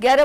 11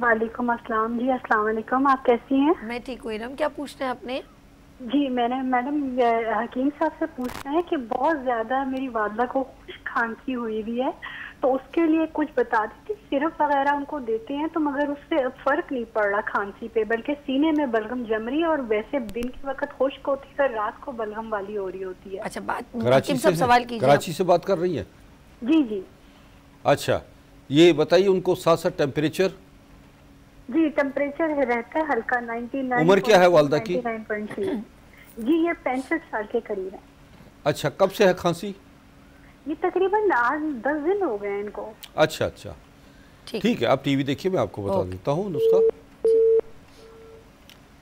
وعلیکم السلام جی، السلام علیکم، آپ کیسی ہیں؟ میں ٹھیک ہوں ارم، کیا پوچھنا ہے آپ نے؟ جی میں نے میڈم حکیم صاحب سے پوچھنا ہے کہ بہت زیادہ میری والدہ کو خشک کھانسی ہوئی ہوئی ہے، تو اس کے لیے کچھ بتا دیتی، سرپ وغیرہ ان کو دیتے ہیں تو مگر اس سے فرق نہیں پڑ رہا کھانسی پہ، بلکہ سینے میں بلغم جم رہی ہے اور ویسے دن کے وقت خشک ہوتی ہے، رات کو بلغم والی ہو رہی ہوتی ہے۔ اچھا بات کراچی حکیم سے صاحب سوال کیجیے کراچی سے بات کر رہی ہیں؟ جی جی اچھا یہ بتائیے ان کو ساتھ ساتھ ٹیمپریچر؟ جی ٹمپریچر رہتا ہے ہلکا 99، عمر کیا ہے والدہ کی؟ 99.3۔ جی یہ 65 سال کے قریب ہے۔ اچھا کب سے ہے کھانسی؟ یہ تقریباً 8-10 دن ہو گئے ہیں ان کو۔ اچھا اچھا ٹھیک ٹھیک ہے، آپ ٹی وی دیکھیے، میں آپ کو بتا اوکے۔ دیتا ہوں نسخہ۔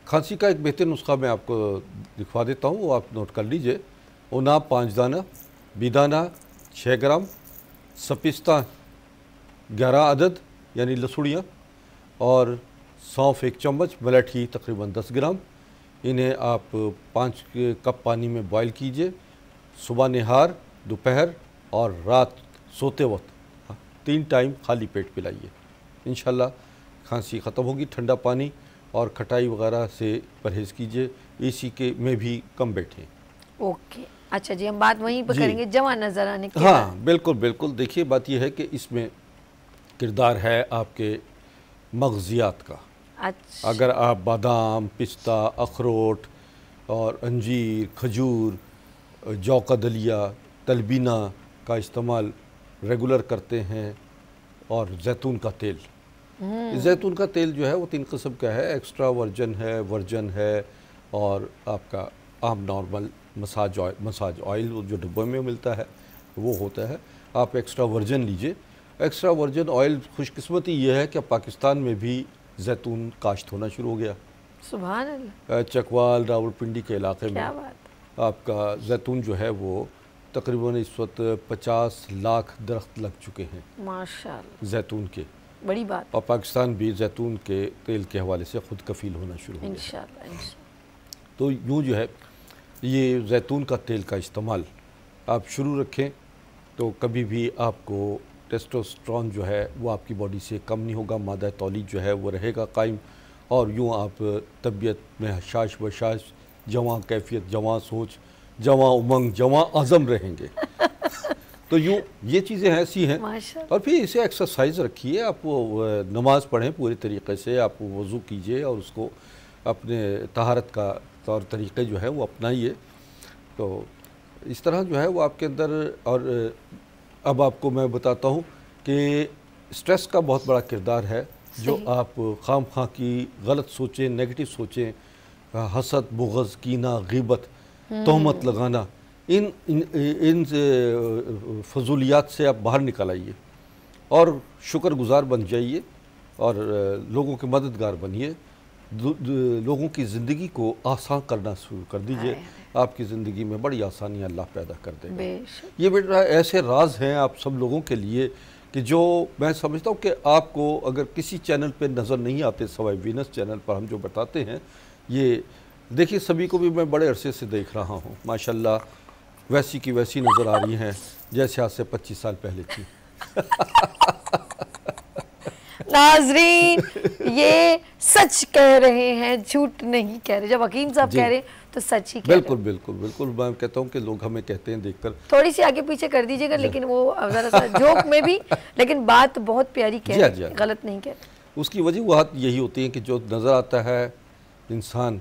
کھانسی کا ایک بہتر نسخہ میں آپ کو دکھوا دیتا ہوں، وہ آپ نوٹ کر لیجئے۔ اوناب 5 دانہ، بیدانہ 6 گرام، سپستہ 11 عدد یعنی لسوڑیاں، اور سونف 1 چمچ، ملیٹھی تقریباً 10 گرام۔ انہیں آپ 5 کپ پانی میں بوائل کیجئے، صبح نہار، دوپہر اور رات سوتے وقت 3 ٹائم خالی پیٹ پلائیے، انشاءاللہ کھانسی ختم ہوگی۔ ٹھنڈا پانی اور کھٹائی وغیرہ سے پرہیز کیجئے، اے سی کے میں بھی کم بیٹھیں۔ اوکے اچھا جی، ہم بات وہیں پہ جی کریں گے جوان نظر آنے کے ہاں بالکل بالکل، دیکھیے بات یہ ہے کہ اس میں کردار ہے آپ کے مغزیات کا۔ اچھا اگر آپ بادام، پستہ، اخروٹ اور انجیر، کھجور، جو کا دلیا، تلبینہ کا استعمال ریگولر کرتے ہیں، اور زیتون کا تیل، زیتون کا تیل جو ہے وہ 3 قسم کا ہے، ایکسٹرا ورجن ہے اور آپ کا عام نارمل مساج آئل جو ڈبوں میں ملتا ہے وہ ہوتا ہے۔ آپ ایکسٹرا ورجن لیجئے۔ ایکسٹرا ورجن آئل خوش قسمتی یہ ہے کہ پاکستان میں بھی زیتون کاشت ہونا شروع ہو گیا۔ سبحان اللہ، چکوال، راولپنڈی کے علاقے میں کیا بات، آپ کا زیتون جو ہے وہ تقریباً اس وقت 50 لاکھ درخت لگ چکے ہیں ماشاءاللہ، زیتون کے، بڑی بات، اور پاکستان بھی زیتون کے تیل کے حوالے سے خود کفیل ہونا شروع ہو گیا۔ انشاءاللہ انشاءاللہ۔ تو یوں جو ہے یہ زیتون کا تیل کا استعمال آپ شروع رکھیں تو کبھی بھی آپ کو ٹیسٹوسٹرون جو ہے وہ آپ کی باڈی سے کم نہیں ہوگا، مادہ تولید جو ہے وہ رہے گا قائم، اور یوں آپ طبیعت میں حشاش بشاش، جواں کیفیت، جواں سوچ، جواں امنگ، جواں عزم رہیں گے۔ تو یوں یہ چیزیں ایسی ہیں، ماشاءاللہ، اور پھر اسے ایکسرسائز رکھیے، آپ وہ نماز پڑھیں پورے طریقے سے، آپ وضو کیجئے اور اس کو اپنے طہارت کا طور طریقے جو ہے وہ اپنائیے، تو اس طرح جو ہے وہ آپ کے اندر۔ اور اب آپ کو میں بتاتا ہوں کہ سٹریس کا بہت بڑا کردار ہے، جو صحیح، آپ خام خواہ کی غلط سوچیں، نیگیٹو سوچیں، حسد، بغض، کینہ، غیبت، تہمت لگانا، ان فضولیات سے آپ باہر نکل آئیے اور شکر گزار بن جائیے، اور لوگوں کے مددگار بنیے، لوگوں کی زندگی کو آسان کرنا شروع کر دیجئے، آپ کی زندگی میں بڑی آسانیاں اللہ پیدا کر دے گا۔ بے شک، یہ بیٹا ایسے راز ہیں آپ سب لوگوں کے لیے کہ جو میں سمجھتا ہوں کہ آپ کو اگر کسی چینل پہ نظر نہیں آتے، سوائے وینس چینل پر ہم جو بتاتے ہیں، یہ دیکھیے سبھی کو بھی میں بڑے عرصے سے دیکھ رہا ہوں، ماشاءاللہ ویسی کی ویسی نظر آ رہی ہیں جیسے آج سے 25 سال پہلے تھی۔ ناظرین یہ سچ کہہ رہے ہیں، جھوٹ نہیں کہہ رہے، جب حکیم صاحب جی، کہہ رہے ہیں تو سچ ہی کہہ رہے بالکل ہیں۔ بالکل بالکل، میں کہتا ہوں کہ لوگ ہمیں کہتے ہیں دیکھ کر، تھوڑی سی آگے پیچھے کر دیجئے گا، لیکن وہ ذرا سا جوک میں بھی، لیکن بات بہت پیاری کہہ جی رہے جی ہیں، غلط نہیں کہہ رہے۔ اس کی وجوہات یہی ہوتی ہیں کہ جو نظر آتا ہے انسان،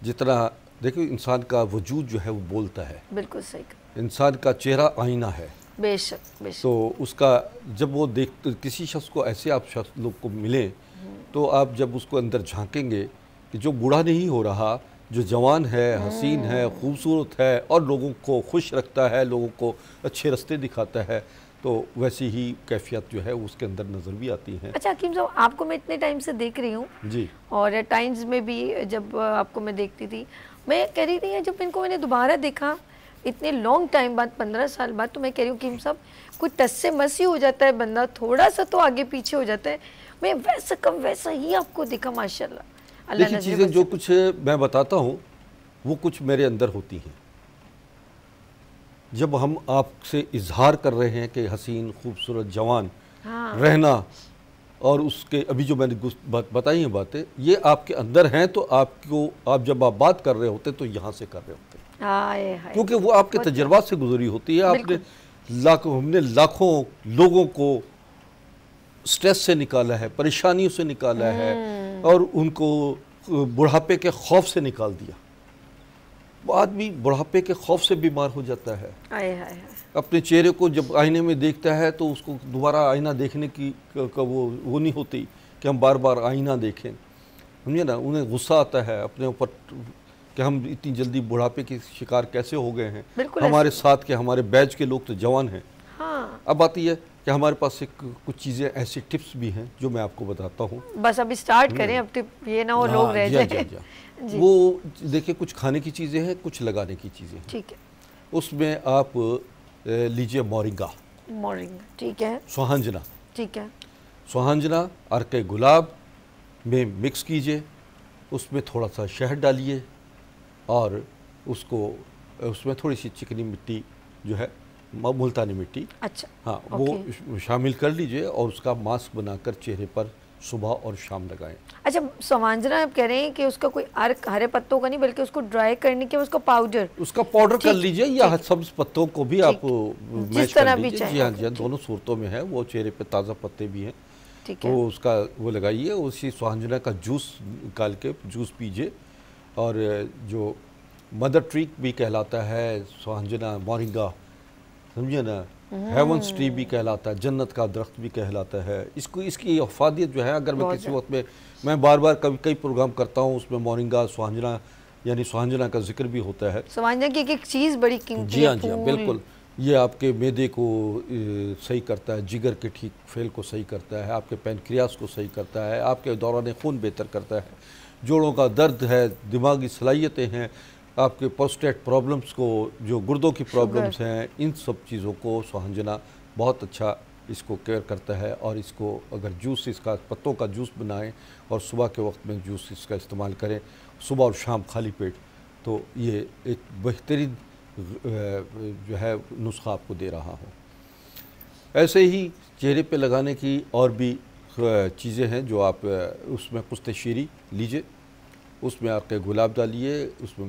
جتنا دیکھو انسان کا وجود جو ہے وہ بولتا ہے، بالکل صحیح کہا، انسان کا چہرہ آئینہ ہے، بے شک بے شک، تو اس کا جب وہ کسی شخص کو ایسے آپ شخص لوگ کو ملیں، تو آپ جب اس کو اندر جھانکیں گے کہ جو بوڑھا نہیں ہو رہا، جو جوان ہے، حسین ہے، خوبصورت ہے، اور لوگوں کو خوش رکھتا ہے، لوگوں کو اچھے رستے دکھاتا ہے، تو ویسی ہی کیفیت جو ہے اس کے اندر نظر بھی آتی ہیں۔ اچھا حکیم صاحب، آپ کو میں اتنے ٹائم سے دیکھ رہی ہوں، جی اور ٹائمز میں بھی جب آپ کو میں دیکھتی تھی، میں کہہ رہی تھی جب ان کو میں نے دوبارہ دیکھا اتنے لانگ ٹائم بعد، 15 سال بعد، تو میں کہہ رہی ہوں حکیم صاحب کوئی ٹس سے مس ہی ہو جاتا ہے بندہ، تھوڑا سا تو آگے پیچھے ہو جاتا ہے، میں ویسا کم ویسا ہی آپ کو دیکھا، ماشاءاللہ، اللہ دیکھیے نظر چیزیں بد جو سے۔ کچھ میں بتاتا ہوں وہ کچھ میرے اندر ہوتی ہیں، جب ہم آپ سے اظہار کر رہے ہیں کہ حسین، خوبصورت، جوان ہاں رہنا، اور اس کے ابھی جو میں نے بتائی ہیں باتیں، یہ آپ کے اندر ہیں، تو آپ جب آپ بات کر رہے ہوتے تو یہاں سے کر رہے ہوتے ہیں، کیونکہ وہ آپ کے تجربات سے گزری ہوتی ہے. ہم نے لاکھوں لوگوں کو سٹریس سے نکالا ہے، پریشانیوں سے نکالا ہے، اور ان کو بڑھاپے کے خوف سے نکال دیا. وہ آدمی بڑھاپے کے خوف سے بیمار ہو جاتا ہے. اپنے چہرے کو جب آئینے میں دیکھتا ہے تو اس کو دوبارہ آئینہ دیکھنے کی وہ نہیں ہوتی کہ ہم بار بار آئینہ دیکھیں. سمجھے نا، انہیں غصہ آتا ہے اپنے اوپر کہ ہم اتنی جلدی بڑھاپے کے شکار کیسے ہو گئے ہیں. ہمارے ساتھ کے ہمارے بیچ کے لوگ تو جوان ہیں. اب بات یہ ہے کہ ہمارے پاس کچھ چیزیں ایسی ٹپس بھی ہیں جو میں آپ کو بتاتا ہوں. بس اب اسٹارٹ کریں، اب ٹپ یہ نہ ہو لوگ رہ جائیں. وہ دیکھیں، کچھ کھانے کی چیزیں ہیں، کچھ لگانے کی چیزیں ہیں. ٹھیک ہے. اس میں آپ لیجئے مورنگا، ٹھیک ہے. سوہنجنا، ٹھیک ہے. سوہنجنا عرق گلاب میں مکس کیجئے، اس میں تھوڑا سا شہد ڈالیے، اور اس میں تھوڑی سی چکنی مٹی جو ہے، ملتانی مٹی، اچھا ہاں، وہ شامل کر لیجئے، اور اس کا ماسک بنا کر چہرے پر صبح اور شام لگائیں. اچھا، سوانجنا آپ کہہ رہے ہیں کہ اس کا کوئی عرق ہرے پتوں کا نہیں بلکہ اس کو ڈرائی کرنے کے اس کا پاؤڈر کر لیجئے، یا سبز پتوں کو بھی آپ میش کر لیجئے. جی ہاں، دونوں صورتوں میں ہے. وہ چہرے پہ تازہ پتے بھی ہیں تو اس کا وہ لگائیے. اسی سوہنجنا کا جوس نکال کے جوس پیجئے. اور جو مدر ٹری بھی کہلاتا ہے سوہنجنا، مورنگا، سمجھے نا، ہیونس ٹری بھی کہلاتا ہے، جنت کا درخت بھی کہلاتا ہے. اس کی افادیت جو ہے، اگر میں کسی وقت میں بار بار کئی پروگرام کرتا ہوں، اس میں مورنگا، سوہنجنا، یعنی سوہنجنا کا ذکر بھی ہوتا ہے. سوہنجنا کی ایک چیز بڑی قیمتی ہے. جی ہاں، جی ہاں، بالکل. یہ آپ کے معدے کو صحیح کرتا ہے، جگر کے ٹھیک فعل کو صحیح کرتا ہے، آپ کے پینکریاس کو صحیح کرتا ہے، آپ کے دوران خون بہتر کرتا ہے، جوڑوں کا درد ہے، دماغی صلاحیتیں ہیں، آپ کے پروسٹیٹ پرابلمز کو، جو گردوں کی پرابلمز ہیں، ان سب چیزوں کو سوہنجنا بہت اچھا اس کو کیئر کرتا ہے. اور اس کو اگر جوس، اس کا پتوں کا جوس بنائیں اور صبح کے وقت میں جوس اس کا استعمال کریں، صبح اور شام خالی پیٹ، تو یہ ایک بہترین جو ہے نسخہ آپ کو دے رہا ہوں. ایسے ہی چہرے پہ لگانے کی اور بھی چیزیں ہیں جو آپ اس میں پست شیری لیجئے، اس میں عرق گلاب ڈالیے، اس میں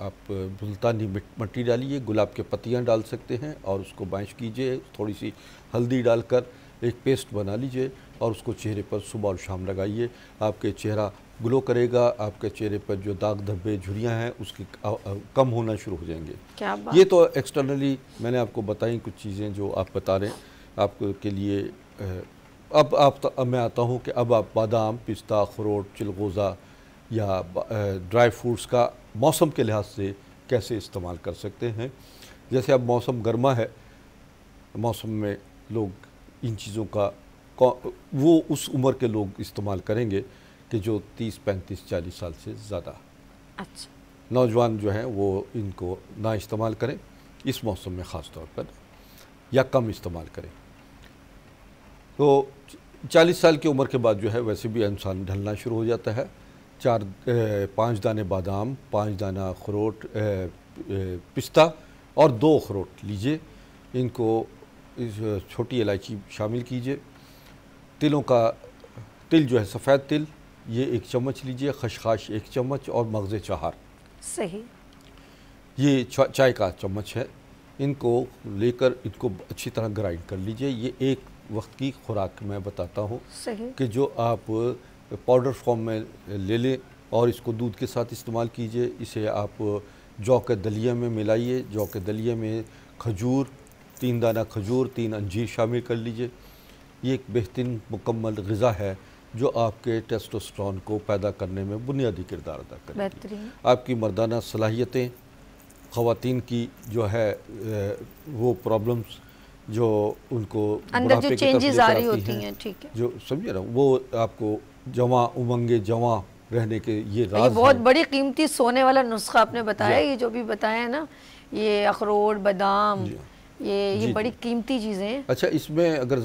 آپ ملتانی مٹی ڈالیے، گلاب کے پتیاں ڈال سکتے ہیں، اور اس کو میش کیجئے. تھوڑی سی ہلدی ڈال کر ایک پیسٹ بنا لیجئے، اور اس کو چہرے پر صبح اور شام لگائیے. آپ کے چہرہ گلو کرے گا، آپ کے چہرے پر جو داغ دھبے جھریاں ہیں اس کی کم ہونا شروع ہو جائیں گے. یہ تو ایکسٹرنلی میں نے آپ کو بتائیں کچھ چیزیں جو آپ بتا رہے ہیں آپ کے لیے. اب میں آتا ہوں کہ اب آپ بادام، پستہ، اخروٹ، چلغوزہ یا ڈرائی فروٹس کا موسم کے لحاظ سے کیسے استعمال کر سکتے ہیں. جیسے اب موسم گرما ہے، موسم میں لوگ ان چیزوں کا وہ اس عمر کے لوگ استعمال کریں گے کہ جو 30، 35، 40 سال سے زیادہ. اچھا. نوجوان جو ہیں وہ ان کو نہ استعمال کریں اس موسم میں خاص طور پر، یا کم استعمال کریں. تو 40 سال کی عمر کے بعد جو ہے ویسے بھی انسان ڈھلنا شروع ہو جاتا ہے. 5 دانے بادام، 5 دانہ اخروٹ، پستہ اور 2 اخروٹ لیجئے. ان کو چھوٹی الائچی شامل کیجئے. تل جو ہے سفید تل، یہ 1 چمچ لیجئے. خشخاش 1 چمچ، اور مغز چہار. صحیح. یہ چائے کا چمچ ہے. ان کو لے کر ان کو اچھی طرح گرائنڈ کر لیجئے. یہ ایک وقت کی خوراک میں بتاتا ہوں کہ جو آپ پاؤڈر فارم میں لے لیں اور اس کو دودھ کے ساتھ استعمال کیجئے. اسے آپ جو کے دلیے میں ملائیے. جو کے دلیے میں کھجور، 3 دانہ کھجور، 3 انجیر شامل کر لیجئے. یہ ایک بہترین مکمل غذا ہے جو آپ کے ٹیسٹوسٹرون کو پیدا کرنے میں بنیادی کردار ادا کرے گی. آپ کی مردانہ صلاحیتیں، خواتین کی جو ہے وہ پرابلمز جو ان کو اندر جو چینجز آ رہی ہوتی ہیں، ٹھیک ہے، جو سمجھے نا، وہ آپ کو جواں امنگے جواں رہنے کے یہ راز ہیں. یہ بہت بڑی قیمتی سونے والا نسخہ آپ نے بتایا. یہ جو بھی بتایا ہے نا، یہ اخروٹ، بادام، یہ بڑی قیمتی چیزیں ہیں. اچھا، اس میں اگر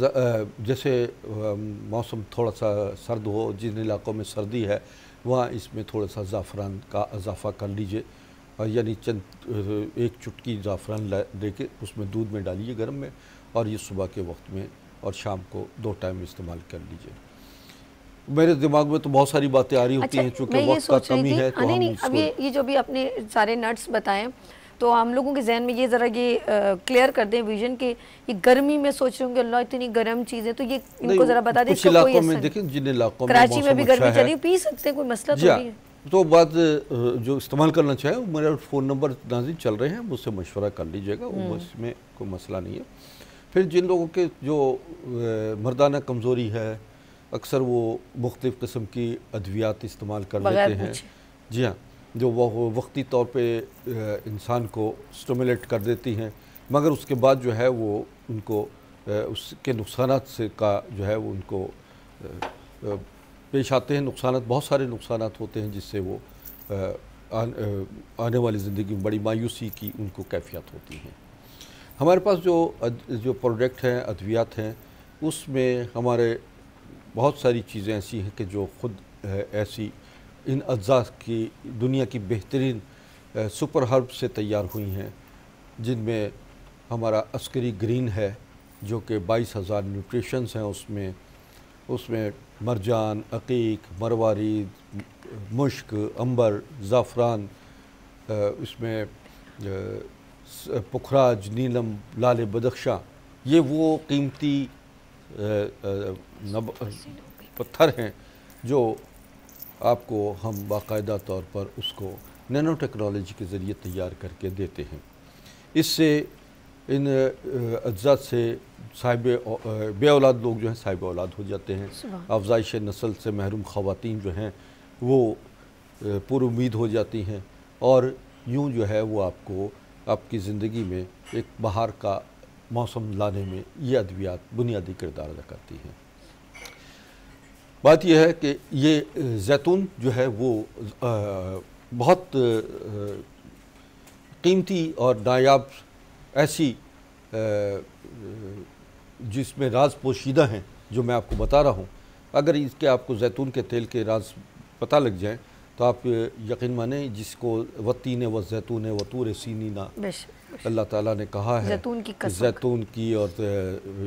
جیسے موسم تھوڑا سا سرد ہو، جن علاقوں میں سردی ہے وہاں اس میں تھوڑا سا زعفران کا اضافہ کر لیجئے. یعنی چند 1 چٹکی زعفران لے کے اس میں دودھ میں ڈالیے گرم میں، اور یہ صبح کے وقت میں اور شام کو 2 ٹائم استعمال کر لیجئے. میرے دماغ میں تو بہت ساری باتیں آ رہی ہوتی ہیں، چونکہ وقت کا کمی ہے تو نہیں اب یہ جو بھی اپنے سارے نٹس بتائیں تو ہم لوگوں کے ذہن میں یہ ذرا یہ کلیئر کر دیں ویژن کہ یہ گرمی میں سوچ رہے ہوں کہ اللہ اتنی گرم چیزیں، تو یہ ان کو ذرا بتا دیں. کچھ علاقوں میں دیکھیں، جن علاقوں میں کراچی میں بھی گرمی چلی پی سکتے ہیں، کوئی مسئلہ تو نہیں ہے. تو بات جو استعمال کرنا چاہے میرا فون نمبر ناظرین چل رہے ہیں، مجھ سے مشورہ کر لیجئے گا، اس میں کوئی مسئلہ نہیں ہے. پھر جن لوگوں کے جو مردانہ کمزوری ہے، اکثر وہ مختلف قسم کی ادویات استعمال کر لیتے ہیں. جی ہاں، جو وہ وقتی طور پہ انسان کو سٹیمولیٹ کر دیتی ہیں، مگر اس کے بعد جو ہے وہ ان کو اس کے نقصانات سے کا جو ہے وہ ان کو پیش آتے ہیں. نقصانات، بہت سارے نقصانات ہوتے ہیں جس سے وہ آنے والی زندگی میں بڑی مایوسی کی ان کو کیفیت ہوتی ہیں. ہمارے پاس جو پروڈکٹ ہیں، ادویات ہیں، اس میں ہمارے بہت ساری چیزیں ایسی ہیں کہ جو خود ایسی ان اجزاء کی دنیا کی بہترین سپر ہرب سے تیار ہوئی ہیں، جن میں ہمارا عسکری گرین ہے جو کہ 22,000 نیوٹریشنز ہیں. اس میں مرجان، عقیق، مروارید، مشک، عنبر، زعفران، اس میں پکھراج، نیلم، لال بدخشاں، یہ وہ قیمتی پتھر ہیں جو آپ کو ہم باقاعدہ طور پر اس کو نینو ٹیکنالوجی کے ذریعے تیار کر کے دیتے ہیں. اس سے ان اجزاء سے صاحب بے اولاد لوگ جو ہیں صاحب اولاد ہو جاتے ہیں. افزائش نسل سے محروم خواتین جو ہیں وہ پر امید ہو جاتی ہیں، اور یوں جو ہے وہ آپ کو آپ کی زندگی میں ایک بہار کا موسم لانے میں یہ ادویات بنیادی کردار ادا کرتی ہیں. بات یہ ہے کہ یہ زیتون جو ہے وہ بہت قیمتی اور نایاب ایسی جس میں راز پوشیدہ ہیں جو میں آپ کو بتا رہا ہوں. اگر اس کے آپ کو زیتون کے تیل کے راز پتہ لگ جائیں تو آپ یقین مانیں، جس کو والتین والزیتون وطور سینین اللہ تعالیٰ نے کہا ہے، زیتون کی اور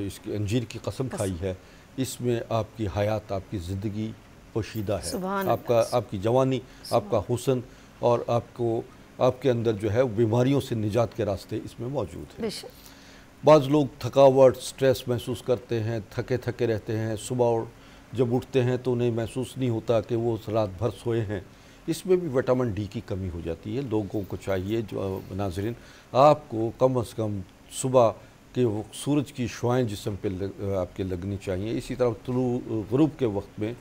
اس کی انجیر کی قسم کھائی ہے، اس میں آپ کی حیات، آپ کی زندگی پوشیدہ ہے. آپ کی جوانی، آپ کا حسن اور آپ کے اندر جو ہے بیماریوں سے نجات کے راستے اس میں موجود ہیں. بعض لوگ تھکاوٹ، سٹریس محسوس کرتے ہیں، تھکے رہتے ہیں، صبح جب اٹھتے ہیں تو انہیں محسوس نہیں ہوتا کہ وہ رات بھر سوئے ہیں. اس میں بھی وٹامن ڈی کی کمی ہو جاتی ہے. لوگوں کو چاہیے، جو ناظرین، آپ کو کم از کم صبح کہ سورج کی شعائیں جسم پہ آپ کے لگنی چاہیے. اسی طرح طلوع غروب کے وقت میں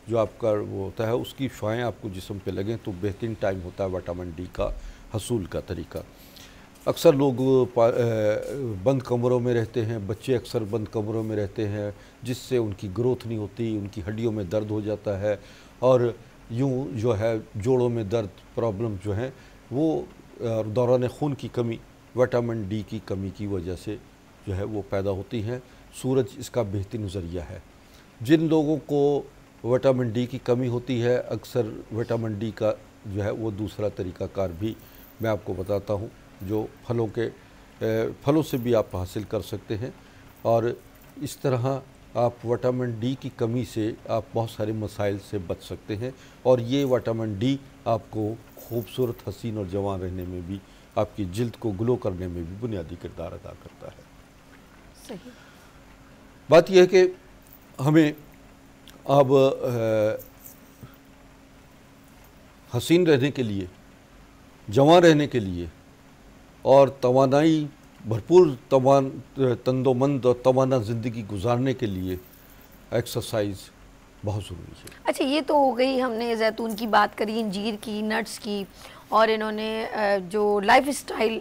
جو آپ کا وہ ہوتا ہے اس کی شعائیں آپ کو جسم پہ لگیں تو بہترین ٹائم ہوتا ہے وٹامن ڈی کا حصول کا طریقہ. اکثر لوگ بند کمروں میں رہتے ہیں، بچے اکثر بند کمروں میں رہتے ہیں، جس سے ان کی گروتھ نہیں ہوتی، ان کی ہڈیوں میں درد ہو جاتا ہے، اور یوں جو ہے جوڑوں میں درد پرابلم جو ہیں وہ دوران خون کی کمی، وٹامن ڈی کی کمی کی وجہ سے جو ہے وہ پیدا ہوتی ہیں. سورج اس کا بہترین ذریعہ ہے. جن لوگوں کو وٹامن ڈی کی کمی ہوتی ہے، اکثر وٹامن ڈی کا جو ہے وہ دوسرا طریقہ کار بھی میں آپ کو بتاتا ہوں، جو پھلوں سے بھی آپ حاصل کر سکتے ہیں. اور اس طرح آپ وٹامن ڈی کی کمی سے آپ بہت سارے مسائل سے بچ سکتے ہیں، اور یہ وٹامن ڈی آپ کو خوبصورت، حسین اور جوان رہنے میں بھی، آپ کی جلد کو گلو کرنے میں بھی بنیادی کردار ادا کرتا ہے. صحیح بات یہ ہے کہ ہمیں اب حسین رہنے کے لیے، جوان رہنے کے لیے اور توانائی بھرپور تندومند اور توانا زندگی گزارنے کے لیے ایکسرسائز بہت ضروری ہے. اچھا، یہ تو ہو گئی، ہم نے زیتون کی بات کری، انجیر کی، نٹس کی، اور انہوں نے جو لائف اسٹائل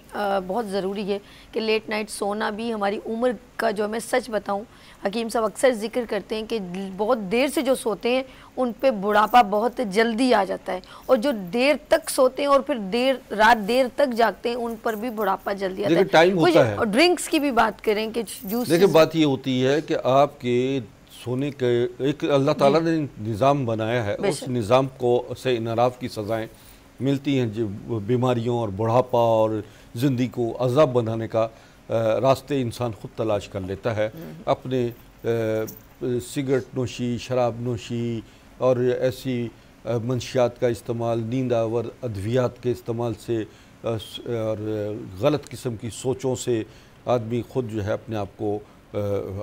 بہت ضروری ہے کہ لیٹ نائٹ سونا بھی ہماری عمر کا، جو میں سچ بتاؤں، حکیم صاحب اکثر ذکر کرتے ہیں کہ بہت دیر سے جو سوتے ہیں ان پہ بڑھاپا بہت جلدی آ جاتا ہے، اور جو دیر تک سوتے ہیں اور پھر رات دیر تک جاگتے ہیں ان پر بھی بڑھاپا جلدی آتا ہے. ٹائم ہوتا ہے. اور ڈرنکس کی بھی بات کریں کہ جوس، دیکھیں بات یہ ہوتی ہے کہ آپ کے سونے کے ایک اللہ تعالیٰ نے نظام بنایا ہے، اس نظام کو سے انحراف کی سزائیں ملتی ہیں، جو بیماریوں اور بڑھاپا اور زندگی کو عذاب بنانے کا راستے انسان خود تلاش کر لیتا ہے. اپنے سگریٹ نوشی، شراب نوشی اور ایسی منشیات کا استعمال، نیند آور ادویات کے استعمال سے اور غلط قسم کی سوچوں سے آدمی خود جو ہے اپنے آپ کو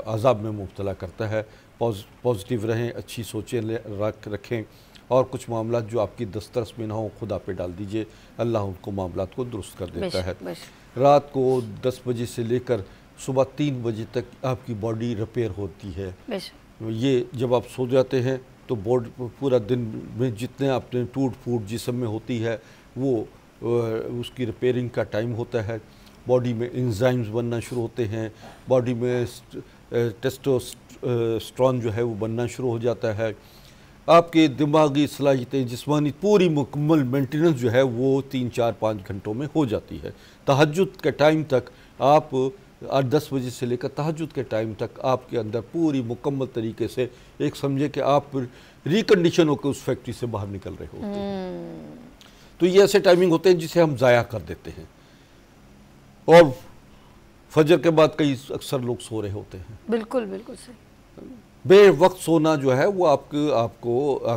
عذاب میں مبتلا کرتا ہے۔ پازیٹیو رہیں، اچھی سوچیں رکھیں، اور کچھ معاملات جو آپ کی دسترس میں نہ ہوں خدا پہ ڈال دیجئے، اللہ ان کو معاملات کو درست کر دیتا ہے۔ رات کو 10 بجے سے لے کر صبح 3 بجے تک آپ کی باڈی ریپیئر ہوتی ہے۔ یہ جب آپ سو جاتے ہیں تو پورا دن میں جتنے اپنے ٹوٹ پھوٹ جسم میں ہوتی ہے وہ اس کی ریپیئرنگ کا ٹائم ہوتا ہے۔ باڈی میں انزائمز بننا شروع ہوتے ہیں، باڈی میں ٹیسٹوسٹرون جو ہے وہ بننا شروع ہو جاتا ہے۔ آپ کے دماغی صلاحیتیں، جسمانی پوری مکمل مینٹیننس جو ہے وہ 3 4 5 گھنٹوں میں ہو جاتی ہے۔ تہجد کے ٹائم تک آپ 10 بجے سے لے کر تہجد کے ٹائم تک آپ کے اندر پوری مکمل طریقے سے ایک سمجھے کہ آپ ریکنڈیشن ہو کے اس فیکٹری سے باہر نکل رہے ہوتے ہیں۔ تو یہ ایسے ٹائمنگ ہوتے ہیں جسے ہم ضائع کر دیتے ہیں، اور فجر کے بعد کئی اکثر لوگ سو رہے ہوتے ہیں۔ بالکل بالکل صحیح۔ بے وقت سونا جو ہے وہ آپ کو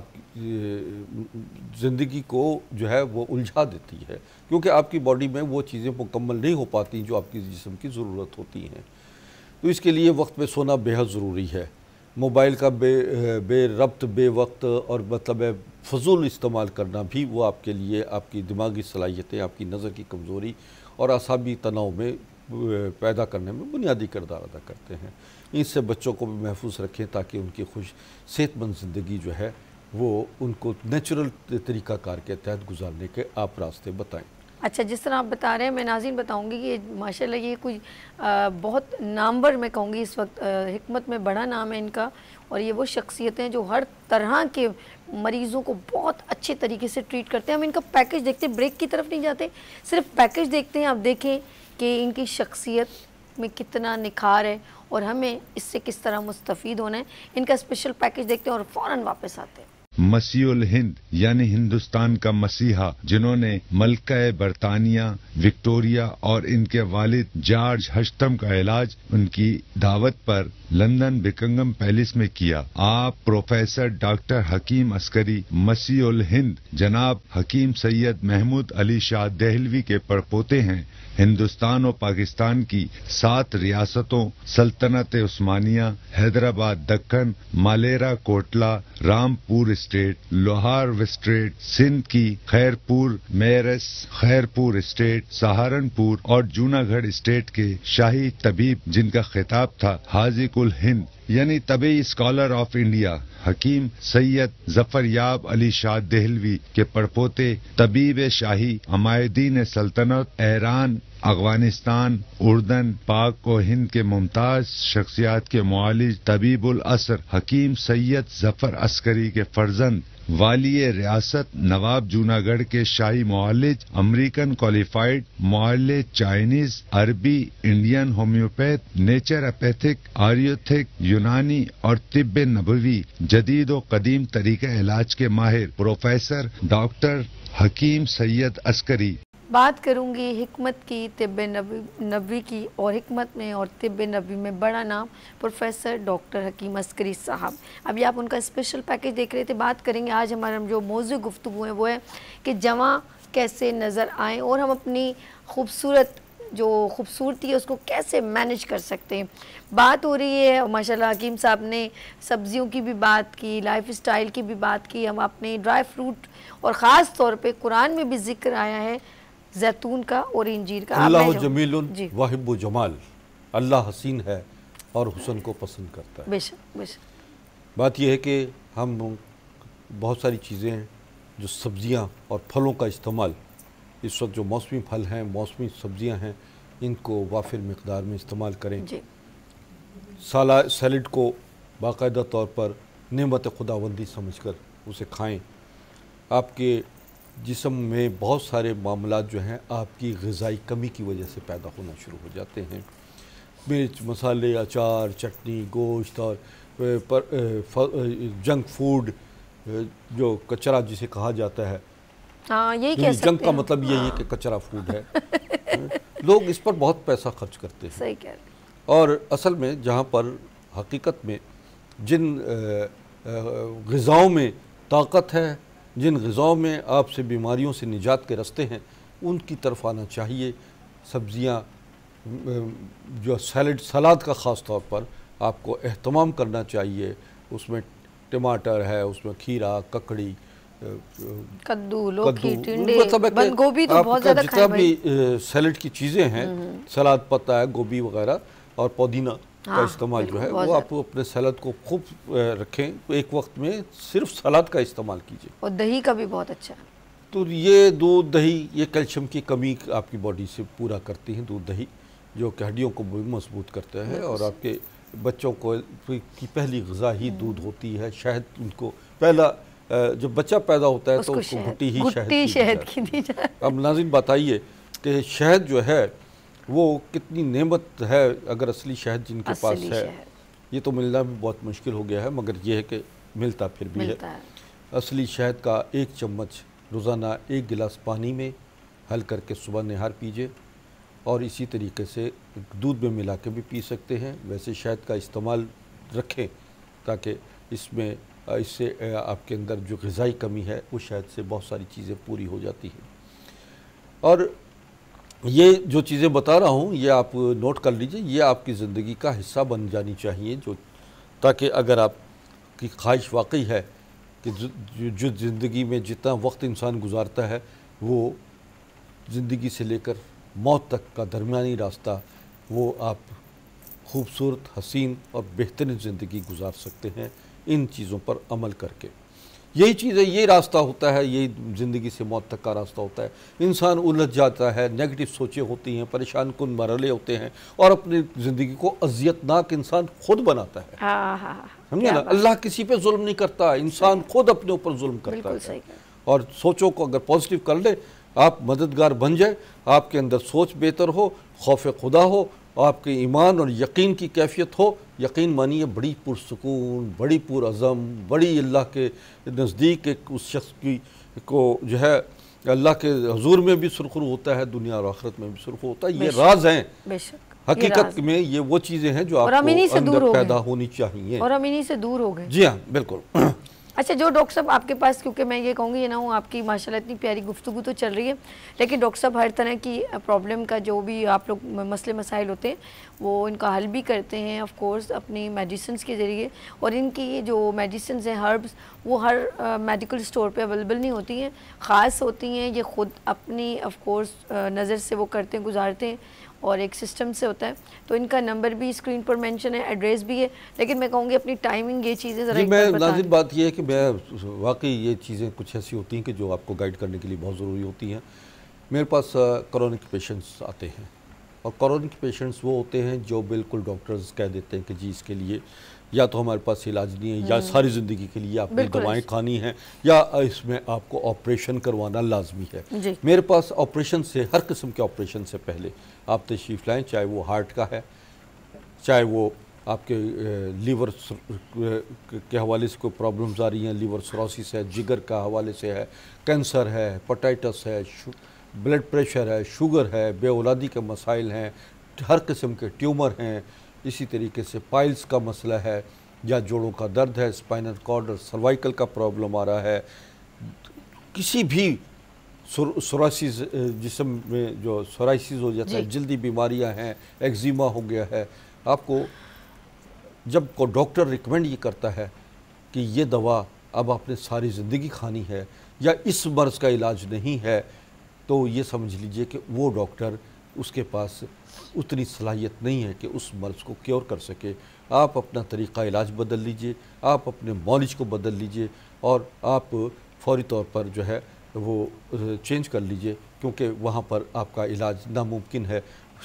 زندگی کو جو ہے وہ الجھا دیتی ہے، کیونکہ آپ کی باڈی میں وہ چیزیں مکمل نہیں ہو پاتی جو آپ کی جسم کی ضرورت ہوتی ہیں۔ تو اس کے لیے وقت پہ سونا بے حد ضروری ہے۔ موبائل کا بے ربط، بے وقت اور مطلب فضول استعمال کرنا بھی وہ آپ کے لیے آپ کی دماغی صلاحیتیں، آپ کی نظر کی کمزوری اور اعصابی تناؤ میں پیدا کرنے میں بنیادی کردار ادا کرتے ہیں۔ اس سے بچوں کو بھی محفوظ رکھیں تاکہ ان کی صحت مند زندگی جو ہے وہ ان کو نیچرل طریقہ کار کے تحت گزارنے کے آپ راستے بتائیں۔ اچھا، جس طرح آپ بتا رہے ہیں میں ناظرین بتاؤں گی کہ ماشاءاللہ یہ کوئی بہت نامور میں کہوں گی اس وقت حکمت میں بڑا نام ہے ان کا، اور یہ وہ شخصیتیں جو ہر طرح کے مریضوں کو بہت اچھے طریقے سے ٹریٹ کرتے ہیں۔ ہم ان کا پیکج دیکھتے ہیں، بریک کی طرف نہیں جاتے، صرف پیکج دیکھتے ہیں۔ آپ دیکھیں کہ ان کی شخصیت میں کتنا نکھار ہے اور ہمیں اس سے کس طرح مستفید ہونا ہے۔ ان کا اسپیشل پیکج دیکھتے ہیں اور فوراً واپس آتے ہیں۔ مسیح الہند یعنی ہندوستان کا مسیحا، جنہوں نے ملکہ برطانیہ وکٹوریہ اور ان کے والد جارج ہشتم کا علاج ان کی دعوت پر لندن بکنگم پیلس میں کیا۔ آپ پروفیسر ڈاکٹر حکیم عسکری مسیح الہند جناب حکیم سید محمود علی شاہ دہلوی کے پڑپوتے ہیں۔ ہندوستان و پاکستان کی 7 ریاستوں سلطنت عثمانیہ، حیدرآباد دکن، مالیرا کوٹلا، رامپور اسٹیٹ، لوہار اسٹیٹ، سندھ کی خیرپور میرس، خیرپور اسٹیٹ، سہارنپور اور جوناگڑھ اسٹیٹ کے شاہی طبیب جن کا خطاب تھا حاذق الہند یعنی طبی اسکالر آف انڈیا حکیم سید ظفریاب علی شاہ دہلوی کے پڑپوتے طبیب شاہی عمائدین سلطنت ایران، افغانستان، اردن، پاک و ہند کے ممتاز شخصیات کے معالج طبیب العصر حکیم سید ظفر عسکری کے فرزند والی ریاست نواب جوناگڑھ کے شاہی معالج، امریکن کوالیفائڈ معالج، چائنیز، عربی، انڈین ہومیوپیتھ، نیچر اپیتھک، آریوتھک، یونانی اور طب نبوی جدید و قدیم طریقہ علاج کے ماہر پروفیسر ڈاکٹر حکیم سید عسکری۔ بات کروں گی حکمت کی، طب نبوی کی، اور حکمت میں اور طب نبوی میں بڑا نام پروفیسر ڈاکٹر حکیم عسکری صاحب۔ ابھی آپ ان کا اسپیشل پیکج دیکھ رہے تھے۔ بات کریں گے آج ہمارا جو موضوع گفتگو ہے وہ ہے کہ جواں کیسے نظر آئیں اور ہم اپنی خوبصورتی ہے اس کو کیسے مینج کر سکتے ہیں۔ بات ہو رہی ہے ماشاءاللہ حکیم صاحب نے سبزیوں کی بھی بات کی، لائف اسٹائل کی بھی بات کی، ہم اپنے ڈرائی فروٹ اور خاص طور پہ قرآن میں بھی ذکر آیا ہے زیتون کا اور انجیر کا۔ اللہ جمیل واحب و جمال، اللہ حسین ہے اور حسن کو پسند کرتا ہے۔ بے شک بے شک۔ بات یہ ہے کہ ہم بہت ساری چیزیں ہیں جو سبزیاں اور پھلوں کا استعمال اس وقت جو موسمی پھل ہیں، موسمی سبزیاں ہیں، ان کو وافر مقدار میں استعمال کریں۔ سیلڈ کو باقاعدہ طور پر نعمت خداوندی سمجھ کر اسے کھائیں۔ آپ کے جسم میں بہت سارے معاملات جو ہیں آپ کی غذائی کمی کی وجہ سے پیدا ہونا شروع ہو جاتے ہیں۔ مرچ، مسالے، اچار، چٹنی، گوشت اور جنک فوڈ، جو کچرا جسے کہا جاتا ہے، یہی کہہ سکتے ہیں، جنک کا مطلب یہی ہے کہ کچرا فوڈ ہے۔ لوگ اس پر بہت پیسہ خرچ کرتے ہیں۔ صحیح کہہ رہے ہیں۔ اور اصل میں جہاں پر حقیقت میں جن غذاؤں میں طاقت ہے، جن غذاؤں میں آپ سے بیماریوں سے نجات کے راستے ہیں، ان کی طرف آنا چاہیے۔ سبزیاں جو سلاد کا خاص طور پر آپ کو اہتمام کرنا چاہیے، اس میں ٹماٹر ہے، اس میں کھیرا، ککڑی، کدو، لوکی، ٹنڈے، مطلب بند گوبھی تو بہت زیادہ جتنا کھائیں بھی سیلڈ کی چیزیں ہیں، سلاد پتہ ہے، گوبھی وغیرہ اور پودینہ کا استعمال جو ہے وہ آپ اپنے سلاد کو خوب رکھیں، ایک وقت میں صرف سلاد کا استعمال کیجیے۔ اور دہی کا بھی بہت اچھا ہے۔ تو یہ دودھ دہی یہ کیلشیم کی کمی آپ کی باڈی سے پورا کرتی ہیں، دودھ دہی جو کہ ہڈیوں کو بھی مضبوط کرتا ہے، اور آپ کے بچوں کو کی پہلی غذا ہی دودھ ہوتی ہے۔ شہد ان کو پہلا جب بچہ پیدا ہوتا ہے تو اس کو گھٹی ہی شہد کی دی جائے۔ اب ناظرین بتائیے کہ شہد جو ہے وہ کتنی نعمت ہے، اگر اصلی شہد جن کے پاس ہے، یہ تو ملنا بھی بہت مشکل ہو گیا ہے، مگر یہ ہے کہ ملتا پھر بھی ہے۔ اصلی شہد کا 1 چمچ روزانہ 1 گلاس پانی میں حل کر کے صبح نہار پیجئے، اور اسی طریقے سے دودھ میں ملا کے بھی پی سکتے ہیں۔ ویسے شہد کا استعمال رکھیں تاکہ اس سے آپ کے اندر جو غذائی کمی ہے وہ شہد سے بہت ساری چیزیں پوری ہو جاتی ہیں۔ اور یہ جو چیزیں بتا رہا ہوں یہ آپ نوٹ کر لیجئے، یہ آپ کی زندگی کا حصہ بن جانی چاہیے، تاکہ اگر آپ کی خواہش واقعی ہے کہ جو زندگی میں جتنا وقت انسان گزارتا ہے وہ زندگی سے لے کر موت تک کا درمیانی راستہ وہ آپ خوبصورت، حسین اور بہترین زندگی گزار سکتے ہیں ان چیزوں پر عمل کر کے۔ یہی چیزیں، یہ راستہ ہوتا ہے، یہی زندگی سے موت تک کا راستہ ہوتا ہے۔ انسان الجھ جاتا ہے، نیگیٹو سوچیں ہوتی ہیں، پریشان کن مرحلے ہوتے ہیں، اور اپنی زندگی کو اذیتناک انسان خود بناتا ہے۔ سمجھے نا، اللہ کسی پہ ظلم نہیں کرتا، انسان خود اپنے اوپر ظلم کرتا ہے۔ اور سوچوں کو اگر پازیٹیو کر لے، آپ مددگار بن جائے، آپ کے اندر سوچ بہتر ہو، خوف خدا ہو، آپ کے ایمان اور یقین کی کیفیت ہو، یقین مانیے بڑی پرسکون، بڑی پرعزم، بڑی اللہ کے نزدیک اس شخص کو جو ہے اللہ کے حضور میں بھی سرخرو ہوتا ہے، دنیا اور آخرت میں بھی سرخرو ہوتا ہے۔ یہ راز ہیں، حقیقت میں یہ وہ چیزیں ہیں جو آپ کو اندر پیدا ہونی چاہیے، اور ہم انہی سے دور ہو گئے۔ جی ہاں، بالکل۔ اچھا، جو ڈاکٹر صاحب آپ کے پاس، کیونکہ میں یہ کہوں گی نا، آپ کی ماشاءاللہ اتنی پیاری گفتگو تو چل رہی ہے، لیکن ڈاکٹر صاحب ہر طرح کی پرابلم کا جو بھی آپ لوگ مسئلے مسائل ہوتے ہیں وہ ان کا حل بھی کرتے ہیں آف کورس اپنی میڈیسنز کے ذریعے، اور ان کی جو میڈیسنز ہیں، ہربز، وہ ہر میڈیکل سٹور پہ اویلیبل نہیں ہوتی ہیں، خاص ہوتی ہیں، یہ خود اپنی آف کورس نظر سے وہ کرتے ہیں، گزارتے ہیں، اور ایک سسٹم سے ہوتا ہے۔ تو ان کا نمبر بھی اسکرین پر مینشن ہے، ایڈریس بھی ہے، لیکن میں کہوں گی اپنی ٹائمنگ یہ چیزیں ذرا ناظرین بات یہ ہے کہ میں واقعی یہ چیزیں کچھ ایسی ہوتی ہیں کہ جو آپ کو گائیڈ کرنے کے لیے بہت ضروری ہوتی ہیں۔ میرے پاس کرونک پیشنٹس آتے ہیں، اور کرونک پیشنٹس وہ ہوتے ہیں جو بالکل ڈاکٹرز کہہ دیتے ہیں کہ جی اس کے لیے یا تو ہمارے پاس علاج نہیں ہے، یا ساری زندگی کے لیے آپ نے دوائیں کھانی ہیں، یا اس میں آپ کو آپریشن کروانا لازمی ہے۔ میرے پاس آپریشن سے، ہر قسم کے آپریشن سے پہلے آپ تشریف لائیں، چاہے وہ ہارٹ کا ہے، چاہے وہ آپ کے لیور کے حوالے سے کوئی پرابلمز آ رہی ہیں، لیور سروسس ہے، جگر کا حوالے سے ہے، کینسر ہے، ہیپاٹائٹس ہے، بلڈ پریشر ہے، شوگر ہے، بے اولادی کے مسائل ہیں، ہر قسم کے ٹیومر ہیں، اسی طریقے سے پائلز کا مسئلہ ہے، یا جوڑوں کا درد ہے، اسپائنل کارڈ اور سروائکل کا پرابلم آ رہا ہے، کسی بھی سورائسس، جسم میں جو سورائسس ہو جاتا ہے، جلدی بیماریاں ہیں، ایگزیما ہو گیا ہے، آپ کو جب کو ڈاکٹر ریکمینڈ یہ کرتا ہے کہ یہ دوا اب آپ نے ساری زندگی کھانی ہے، یا اس مرض کا علاج نہیں ہے، تو یہ سمجھ لیجئے کہ وہ ڈاکٹر، اس کے پاس اتنی صلاحیت نہیں ہے کہ اس مرض کو کیور کر سکے۔ آپ اپنا طریقہ علاج بدل لیجئے، آپ اپنے نالج کو بدل لیجئے، اور آپ فوری طور پر جو ہے وہ چینج کر لیجئے، کیونکہ وہاں پر آپ کا علاج ناممکن ہے،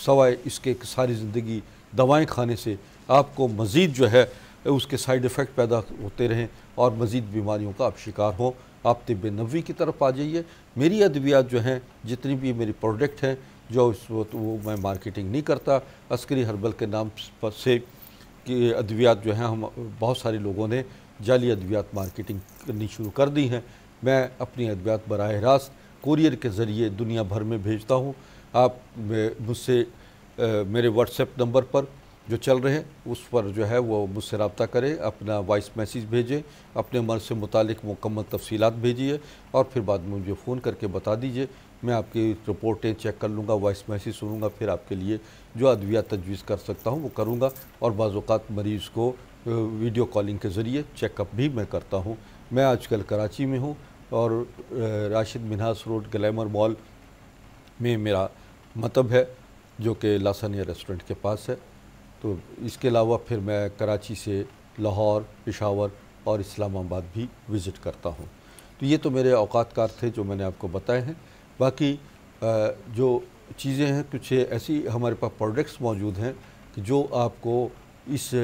سوائے اس کے ساری زندگی دوائیں کھانے سے آپ کو مزید جو ہے اس کے سائیڈ ایفیکٹ پیدا ہوتے رہیں، اور مزید بیماریوں کا آپ شکار ہوں۔ آپ طب نبوی کی طرف آ جائیے۔ میری ادویات جو ہیں، جتنی بھی میری پروڈکٹ ہیں، جو اس وقت وہ میں مارکیٹنگ نہیں کرتا، عسکری ہربل کے نام سے کہ ادویات جو ہیں، ہم بہت سارے لوگوں نے جعلی ادویات مارکیٹنگ کرنی شروع کر دی ہیں۔ میں اپنی ادویات براہ راست کوریئر کے ذریعے دنیا بھر میں بھیجتا ہوں۔ آپ مجھ سے میرے واٹس ایپ نمبر پر جو چل رہے ہیں اس پر جو ہے وہ مجھ سے رابطہ کریں، اپنا وائس میسیج بھیجیں، اپنے مرض سے متعلق مکمل تفصیلات بھیجیے اور پھر بعد میں مجھے فون کر کے بتا دیجئے، میں آپ کی رپورٹیں چیک کر لوں گا، وائس میسیج سنوں گا، پھر آپ کے لیے جو ادویات تجویز کر سکتا ہوں وہ کروں گا، اور بعض اوقات مریض کو ویڈیو کالنگ کے ذریعے چیک اپ بھی میں کرتا ہوں۔ میں آج کل کراچی میں ہوں اور راشد منہاس روڈ گلیمر مال میں میرا مطب ہے جو کہ لاسانیہ ریسٹورنٹ کے پاس ہے۔ تو اس کے علاوہ پھر میں کراچی سے لاہور، پشاور اور اسلام آباد بھی وزٹ کرتا ہوں۔ تو یہ تو میرے اوقات کار تھے جو میں نے آپ کو بتائے ہیں۔ باقی جو چیزیں ہیں کچھ ایسی ہمارے پاس پروڈکٹس موجود ہیں کہ جو آپ کو اس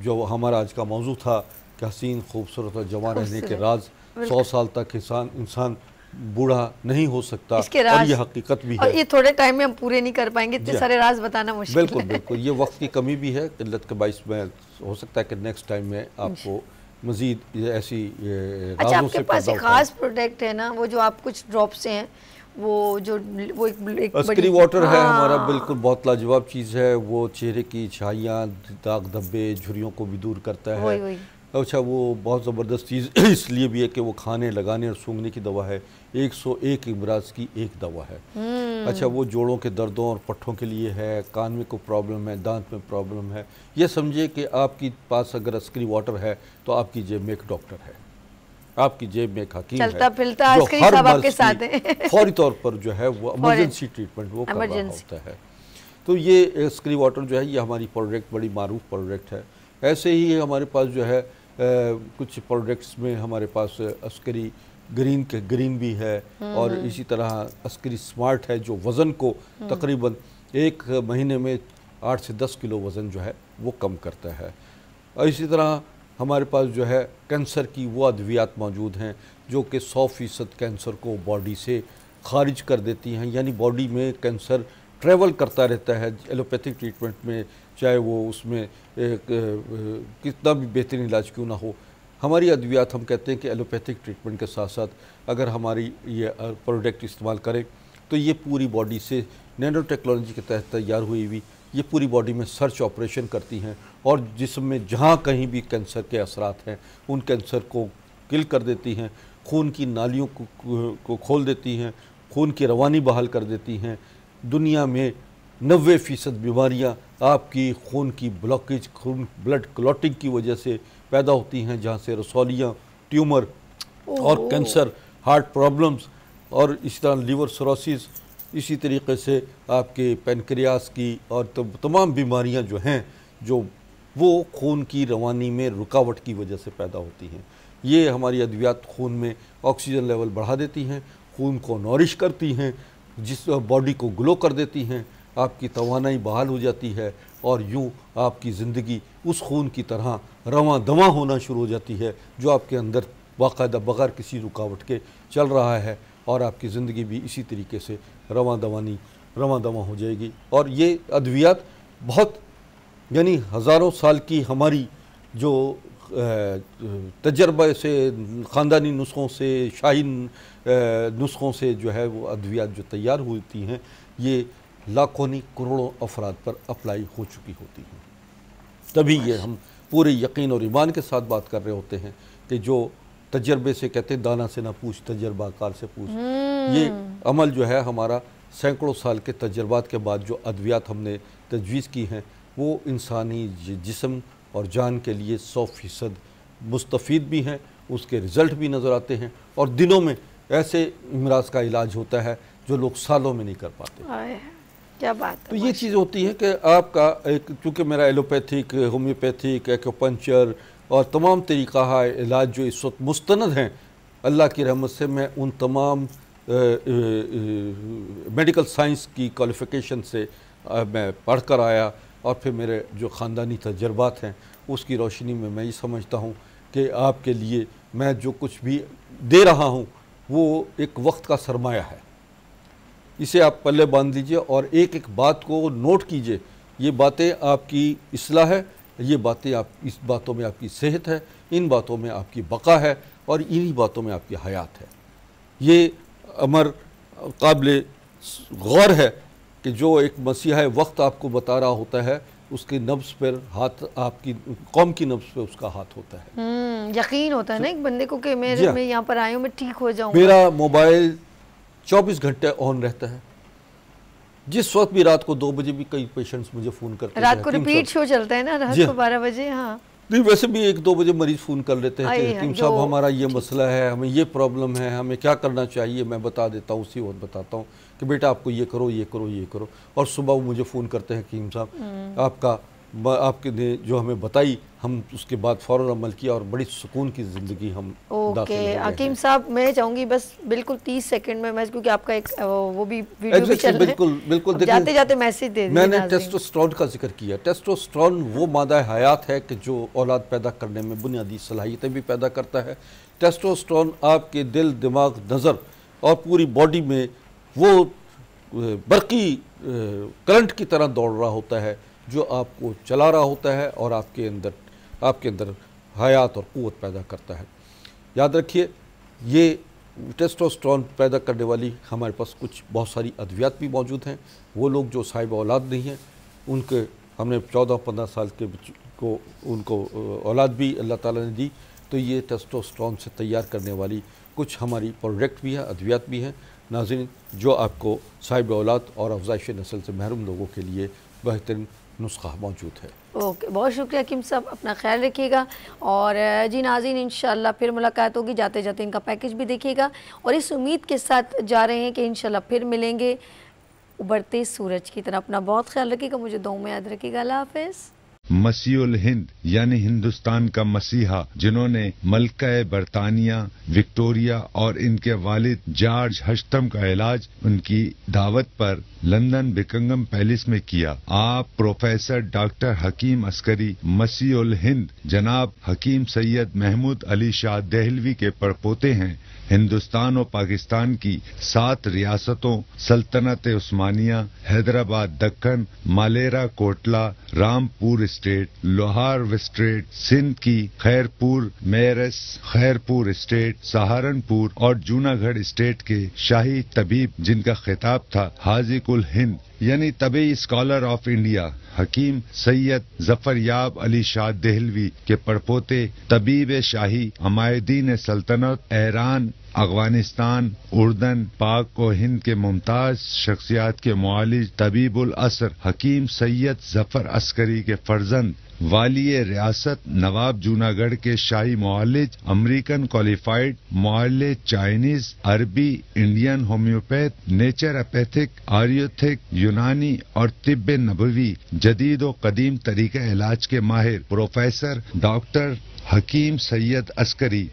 جو ہمارا آج کا موضوع تھا کہ حسین، خوبصورت اور جوان رہنے کے راز، 100 سال تک انسان بوڑھا نہیں ہو سکتا، اور یہ حقیقت بھی ہے، اور یہ تھوڑے ٹائم میں ہم پورے نہیں کر پائیں گے، اتنے سارے راز بتانا مشکل ہے۔ بالکل بالکل، یہ وقت کی کمی بھی ہے، قلت کے باعث میں ہو سکتا ہے کہ نیکسٹ ٹائم میں آپ کو مزید ایسی اچھا، رازوں آپ کے سے پاس پردہ ایک خاص پروڈکٹ ہے نا، وہ جو آپ کچھ ڈراپس ہیں، وہ ایک عسکری واٹر ہے ہمارا، بالکل بہت لاجواب چیز ہے، وہ چہرے کی چھائیاں، داغ دھبے، جھریوں کو بھی دور کرتا ہے۔ اچھا، وہ بہت زبردست چیز اس لیے بھی ہے کہ وہ کھانے، لگانے اور سونگھنے کی دوا ہے، 101 امراض کی ایک دوا ہے۔ اچھا، وہ جوڑوں کے دردوں اور پٹھوں کے لیے ہے، کان میں کوئی پرابلم ہے، دانت میں پرابلم ہے، یہ سمجھے کہ آپ کی پاس اگر عسکری واٹر ہے تو آپ کی جیب میں ایک ڈاکٹر ہے، آپ کی جیب میں ایک حکیم ہے، چلتا پھلتا جو عسکری ہر صاحب آپ کے مرض ساتھ کی ہیں، فوری طور پر جو ہے وہ ایمرجنسی ٹریٹمنٹ وہ کر رہا ہوتا ہے۔ تو یہ عسکری واٹر جو ہے یہ ہماری پروڈکٹ بڑی معروف پروڈکٹ ہے۔ ایسے ہی ہمارے پاس جو ہے کچھ پروڈکٹس میں ہمارے پاس عسکری گرین بھی ہے، اور اسی طرح عسکری سمارٹ ہے جو وزن کو تقریباً 1 مہینے میں 8 سے 10 کلو وزن جو ہے وہ کم کرتا ہے۔ اور اسی طرح ہمارے پاس جو ہے کینسر کی وہ ادویات موجود ہیں جو کہ 100% کینسر کو باڈی سے خارج کر دیتی ہیں، یعنی باڈی میں کینسر ٹریول کرتا رہتا ہے ایلوپیتھک ٹریٹمنٹ میں، چاہے وہ اس میں کتنا بھی بہترین علاج کیوں نہ ہو۔ ہماری ادویات، ہم کہتے ہیں کہ ایلوپیتھک ٹریٹمنٹ کے ساتھ ساتھ اگر ہماری یہ پروڈکٹ استعمال کریں تو یہ پوری باڈی سے نینو ٹیکنالوجی کے تحت تیار ہوئی ہوئی یہ پوری باڈی میں سرچ آپریشن کرتی ہیں، اور جسم میں جہاں کہیں بھی کینسر کے اثرات ہیں ان کینسر کو کل کر دیتی ہیں، خون کی نالیوں کو کھول دیتی ہیں، خون کی روانی بحال کر دیتی ہیں۔ دنیا میں 90% بیماریاں آپ کی خون کی بلاکیج، بلڈ کلوٹنگ کی وجہ سے پیدا ہوتی ہیں، جہاں سے رسولیاں، ٹیومر اور کینسر، ہارٹ پرابلمز، اور اسی طرح لیور سروسس، اسی طریقے سے آپ کے پینکریاس کی اور تمام بیماریاں جو ہیں جو وہ خون کی روانی میں رکاوٹ کی وجہ سے پیدا ہوتی ہیں۔ یہ ہماری ادویات خون میں آکسیجن لیول بڑھا دیتی ہیں، خون کو نورش کرتی ہیں، جس باڈی کو گلو کر دیتی ہیں، آپ کی توانائی بحال ہو جاتی ہے، اور یوں آپ کی زندگی اس خون کی طرح رواں دواں ہونا شروع ہو جاتی ہے جو آپ کے اندر باقاعدہ بغیر کسی رکاوٹ کے چل رہا ہے، اور آپ کی زندگی بھی اسی طریقے سے رواں دواں ہو جائے گی۔ اور یہ ادویات بہت یعنی ہزاروں سال کی ہماری جو تجربہ سے، خاندانی نسخوں سے، شاہی نسخوں سے جو ہے وہ ادویات جو تیار ہوتی ہیں یہ لاکھوں نہیں کروڑوں افراد پر اپلائی ہو چکی ہوتی ہیں۔ تبھی یہ ہم پورے یقین اور ایمان کے ساتھ بات کر رہے ہوتے ہیں کہ جو تجربے سے کہتے ہیں دانا سے نہ پوچھ، تجربہ کار سے پوچھ، یہ عمل جو ہے ہمارا سینکڑوں سال کے تجربات کے بعد جو ادویات ہم نے تجویز کی ہیں وہ انسانی جسم اور جان کے لیے 100% مستفید بھی ہیں، اس کے رزلٹ بھی نظر آتے ہیں، اور دنوں میں ایسے امراض کا علاج ہوتا ہے جو لوگ سالوں میں نہیں کر پاتے۔ کیا بات ہے۔ تو یہ چیز ہوتی ہے کہ آپ کا ایک، چونکہ میرا ایلوپیتھک، ہومیوپیتھک، ایکوپنچر اور تمام طریقہ علاج جو اس وقت مستند ہیں اللہ کی رحمت سے، میں ان تمام میڈیکل سائنس کی کوالیفیکیشن سے میں پڑھ کر آیا، اور پھر میرے جو خاندانی تجربات ہیں اس کی روشنی میں میں یہ سمجھتا ہوں کہ آپ کے لیے میں جو کچھ بھی دے رہا ہوں وہ ایک وقت کا سرمایہ ہے، اسے آپ پلے باندھ لیجئے اور ایک ایک بات کو نوٹ کیجئے۔ یہ باتیں آپ کی اصلاح ہے، یہ باتیں اس باتوں میں آپ کی صحت ہے، ان باتوں میں آپ کی بقا ہے، اور انہی باتوں میں آپ کی حیات ہے۔ یہ امر قابل غور ہے کہ جو ایک مسیحا وقت آپ کو بتا رہا ہوتا ہے اس کے نبض پر ہاتھ، آپ کی قوم کی نبض پہ اس کا ہاتھ ہوتا ہے۔ یقین ہوتا ہے نا ایک بندے کو کہ میں یہاں پر آئی ہوں، میں ٹھیک ہو جاؤں۔ میرا موبائل 24 گھنٹے آن رہتا ہے، جس وقت بھی رات کو 2 بجے بھی کئی پیشنٹس مجھے فون کرتے ہیں، رات کو ریپیٹ شو چلتا ہے نا، رات کو 12 بجے۔ ہاں نہیں، ویسے بھی 1-2 بجے مریض فون کر لیتے ہیں کہ حکیم صاحب ہمارا یہ مسئلہ ہے، ہمیں یہ پرابلم ہے، ہمیں کیا کرنا چاہیے۔ میں بتا دیتا ہوں، اسی وقت بتاتا ہوں کہ بیٹا آپ کو یہ کرو، یہ کرو، یہ کرو۔ اور صبح وہ مجھے فون کرتے ہیں، حکیم صاحب آپ نے جو ہمیں بتائی، ہم اس کے بعد فوراً عمل کیا اور بڑی سکون کی زندگی ہم داخل ہو گئے ہیں۔ حکیم صاحب میں چاہوں گی بس بالکل 30 سیکنڈ میں، کیونکہ آپ کا ایک وہ بھی ویڈیو بھی چل رہا ہے، بالکل جاتے جاتے میسج دے دیں۔ میں نے ٹیسٹوسٹرون کا ذکر کیا۔ ٹیسٹوسٹرون وہ مادہ حیات ہے کہ جو اولاد پیدا کرنے میں بنیادی صلاحیتیں بھی پیدا کرتا ہے۔ ٹیسٹوسٹرون آپ کے دل، دماغ، نظر اور پوری باڈی میں وہ برقی کرنٹ کی طرح دوڑ رہا ہوتا ہے جو آپ کو چلا رہا ہوتا ہے اور آپ کے اندر حیات اور قوت پیدا کرتا ہے۔ یاد رکھیے، یہ ٹیسٹوسٹرون پیدا کرنے والی ہمارے پاس بہت ساری ادویات بھی موجود ہیں۔ وہ لوگ جو صاحب اولاد نہیں ہیں، ان کے ہم نے 14-15 سال کے کو ان کو اولاد بھی اللہ تعالیٰ نے دی، تو یہ ٹیسٹوسٹرون سے تیار کرنے والی کچھ ہماری پروڈکٹ بھی ہیں، ادویات بھی ہیں ناظرین، جو آپ کو صاحب اولاد اور افزائش نسل سے محروم لوگوں کے لیے بہترین نسخہ موجود ہے۔ اوکے، بہت شکریہ حکیم صاحب، اپنا خیال رکھیے گا۔ اور جی ناظرین، انشاءاللہ پھر ملاقات ہوگی، جاتے جاتے ان کا پیکج بھی دیکھیے گا، اور اس امید کے ساتھ جا رہے ہیں کہ انشاءاللہ پھر ملیں گے ابھرتے سورج کی طرح۔ اپنا بہت خیال رکھیے گا، مجھے دعاؤں میں یاد رکھیے گا۔ اللہ حافظ۔ مسیح الہند یعنی ہندوستان کا مسیحا، جنہوں نے ملکہ برطانیہ وکٹوریہ اور ان کے والد جارج ہشتم کا علاج ان کی دعوت پر لندن بکنگم پیلس میں کیا، آپ پروفیسر ڈاکٹر حکیم عسکری مسیح الہند جناب حکیم سید محمود علی شاہ دہلوی کے پڑپوتے ہیں۔ ہندوستان و پاکستان کی 7 ریاستوں سلطنت عثمانیہ، حیدرآباد دکن، مالیرا کوٹلا، رامپور اسٹیٹ، لوہار وسٹریٹ، سندھ کی خیرپور میرس، خیرپور اسٹیٹ، سہارنپور اور جوناگڑھ اسٹیٹ کے شاہی طبیب، جن کا خطاب تھا حاذق الہند یعنی طبی اسکالر آف انڈیا، حکیم سید ظفریاب علی شاہ دہلوی کے پڑپوتے، طبیب شاہی، عمائدین سلطنت، ایران، افغانستان، اردن، پاک و ہند کے ممتاز شخصیات کے معالج، طبیب العصر حکیم سید ظفر عسکری کے فرزند، والی ریاست نواب جوناگڑھ کے شاہی معالج، امریکن کوالیفائڈ معالج، چائنیز، عربی، انڈین ہومیوپیتھ، نیچر اپیتھک، آریوتھک، یونانی اور طب نبوی، جدید و قدیم طریقہ علاج کے ماہر، پروفیسر ڈاکٹر حکیم سید عسکری